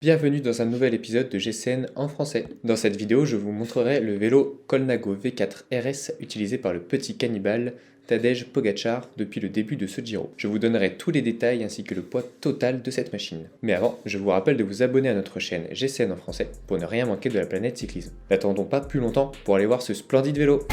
Bienvenue dans un nouvel épisode de GCN en français. Dans cette vidéo, je vous montrerai le vélo Colnago V4 RS utilisé par le petit cannibale Tadej Pogačar depuis le début de ce Giro. Je vous donnerai tous les détails ainsi que le poids total de cette machine. Mais avant, je vous rappelle de vous abonner à notre chaîne GCN en français pour ne rien manquer de la planète cyclisme. N'attendons pas plus longtemps pour aller voir ce splendide vélo.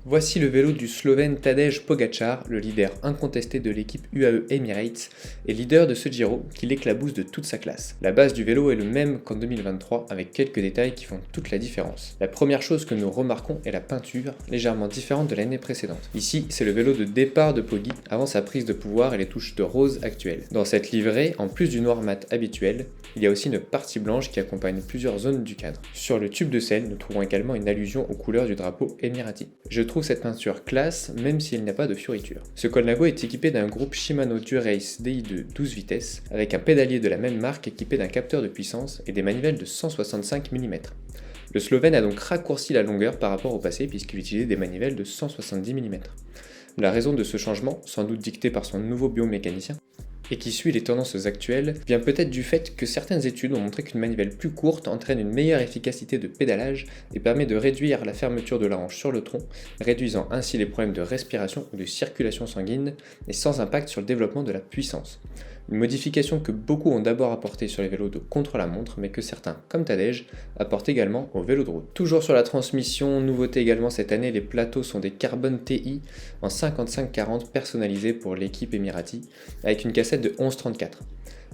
Voici le vélo du Slovène Tadej Pogačar, le leader incontesté de l'équipe UAE Emirates et leader de ce Giro qui l'éclabousse de toute sa classe. La base du vélo est le même qu'en 2023 avec quelques détails qui font toute la différence. La première chose que nous remarquons est la peinture, légèrement différente de l'année précédente. Ici, c'est le vélo de départ de Poggi avant sa prise de pouvoir et les touches de rose actuelles. Dans cette livrée, en plus du noir mat habituel, il y a aussi une partie blanche qui accompagne plusieurs zones du cadre. Sur le tube de selle, nous trouvons également une allusion aux couleurs du drapeau émirati. Je trouve cette peinture classe, même s'il n'y a pas de fioriture. Ce Colnago est équipé d'un groupe Shimano Dura-Ace DI2 12 vitesses, avec un pédalier de la même marque équipé d'un capteur de puissance et des manivelles de 165 mm. Le Slovène a donc raccourci la longueur par rapport au passé puisqu'il utilisait des manivelles de 170 mm. La raison de ce changement, sans doute dictée par son nouveau biomécanicien, et qui suit les tendances actuelles, vient peut-être du fait que certaines études ont montré qu'une manivelle plus courte entraîne une meilleure efficacité de pédalage et permet de réduire la fermeture de la hanche sur le tronc, réduisant ainsi les problèmes de respiration ou de circulation sanguine et sans impact sur le développement de la puissance. Une modification que beaucoup ont d'abord apportée sur les vélos de contre-la-montre, mais que certains, comme Tadej, apportent également aux vélos de route. Toujours sur la transmission, nouveauté également cette année, les plateaux sont des Carbon TI en 55-40 personnalisés pour l'équipe Emirati, avec une cassette de 11-34.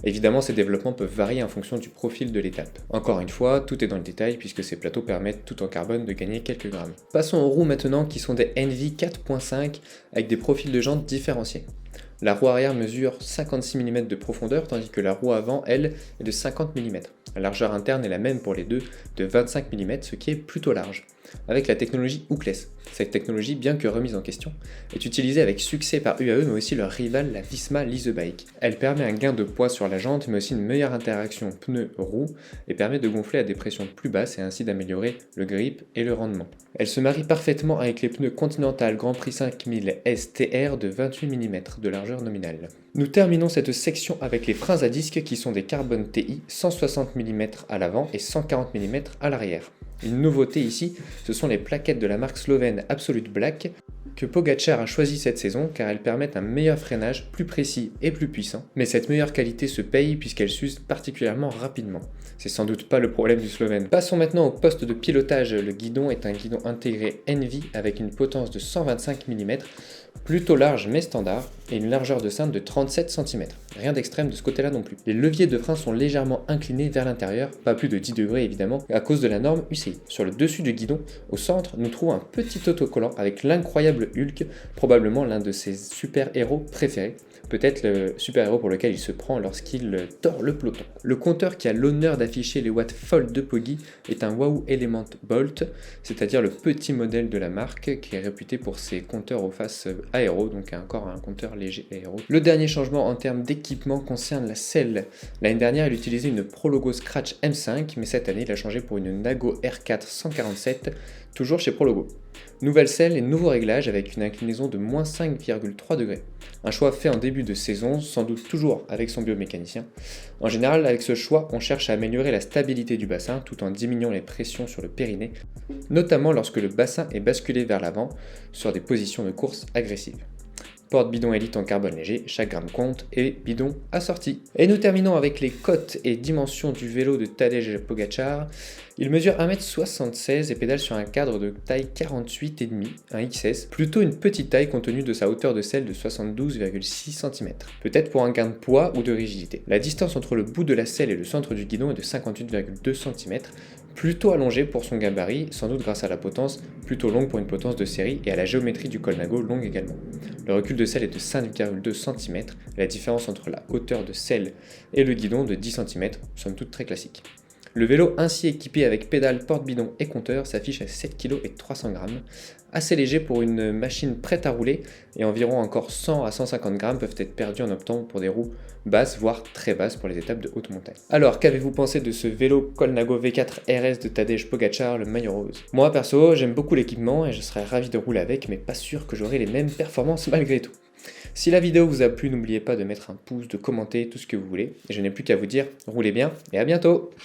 Évidemment, ces développements peuvent varier en fonction du profil de l'étape. Encore une fois, tout est dans le détail puisque ces plateaux permettent tout en carbone de gagner quelques grammes. Passons aux roues maintenant qui sont des Envy 4.5 avec des profils de jantes différenciés. La roue arrière mesure 56 mm de profondeur tandis que la roue avant, elle, est de 50 mm. La largeur interne est la même pour les deux, de 25 mm, ce qui est plutôt large. Avec la technologie Hookless. Cette technologie, bien que remise en question, est utilisée avec succès par UAE mais aussi leur rival la Visma Lease Bike. Elle permet un gain de poids sur la jante mais aussi une meilleure interaction pneu-roue et permet de gonfler à des pressions plus basses et ainsi d'améliorer le grip et le rendement. Elle se marie parfaitement avec les pneus Continental Grand Prix 5000 STR de 28 mm de largeur nominale. Nous terminons cette section avec les freins à disque qui sont des Carbon TI 160 mm à l'avant et 140 mm à l'arrière. Une nouveauté ici, ce sont les plaquettes de la marque slovène Absolute Black que Pogačar a choisi cette saison car elles permettent un meilleur freinage plus précis et plus puissant, mais cette meilleure qualité se paye puisqu'elle s'use particulièrement rapidement. C'est sans doute pas le problème du Slovène. Passons maintenant au poste de pilotage. Le guidon est un guidon intégré Envy avec une potence de 125 mm, plutôt large mais standard, et une largeur de cintre de 37 cm. Rien d'extrême de ce côté-là non plus. Les leviers de frein sont légèrement inclinés vers l'intérieur, pas plus de 10 degrés évidemment, à cause de la norme UCI. Sur le dessus du guidon, au centre, nous trouvons un petit autocollant avec l'incroyable Hulk, probablement l'un de ses super-héros préférés. Peut-être le super-héros pour lequel il se prend lorsqu'il tord le peloton. Le compteur qui a l'honneur d'afficher les watts fold de Poggi est un Wahoo Element Bolt, c'est-à-dire le petit modèle de la marque qui est réputé pour ses compteurs aux faces aéro, donc encore un compteur léger aéro. Le dernier changement en termes d'équipement concerne la selle. L'année dernière, il utilisait une Prologo Scratch M5, mais cette année, il a changé pour une Nago R4 147, toujours chez Prologo. Nouvelle selle et nouveau réglage avec une inclinaison de moins 5,3 degrés. Un choix fait en début de saison, sans doute toujours avec son biomécanicien. En général, avec ce choix, on cherche à améliorer la stabilité du bassin tout en diminuant les pressions sur le périnée, notamment lorsque le bassin est basculé vers l'avant sur des positions de course agressives. Porte-bidon élite en carbone léger, chaque gramme compte, et bidon assorti. Et nous terminons avec les cotes et dimensions du vélo de Tadej Pogačar. Il mesure 1m76 et pédale sur un cadre de taille 48,5, un XS, plutôt une petite taille compte tenu de sa hauteur de selle de 72,6 cm, peut-être pour un gain de poids ou de rigidité. La distance entre le bout de la selle et le centre du guidon est de 58,2 cm, plutôt allongé pour son gabarit, sans doute grâce à la potence, plutôt longue pour une potence de série, et à la géométrie du Colnago, longue également. Le recul de selle est de 5,2 cm, la différence entre la hauteur de selle et le guidon de 10 cm, somme toute très classique. Le vélo ainsi équipé avec pédale, porte-bidon et compteur s'affiche à 7 kg et 300 g, assez léger pour une machine prête à rouler, et environ encore 100 à 150 g peuvent être perdus en optant pour des roues basses, voire très basses pour les étapes de haute montagne. Alors, qu'avez-vous pensé de ce vélo Colnago V4 RS de Tadej Pogačar, le maillot rose? Moi perso, j'aime beaucoup l'équipement et je serais ravi de rouler avec, mais pas sûr que j'aurai les mêmes performances malgré tout. Si la vidéo vous a plu, n'oubliez pas de mettre un pouce, de commenter, tout ce que vous voulez. Et je n'ai plus qu'à vous dire, roulez bien et à bientôt!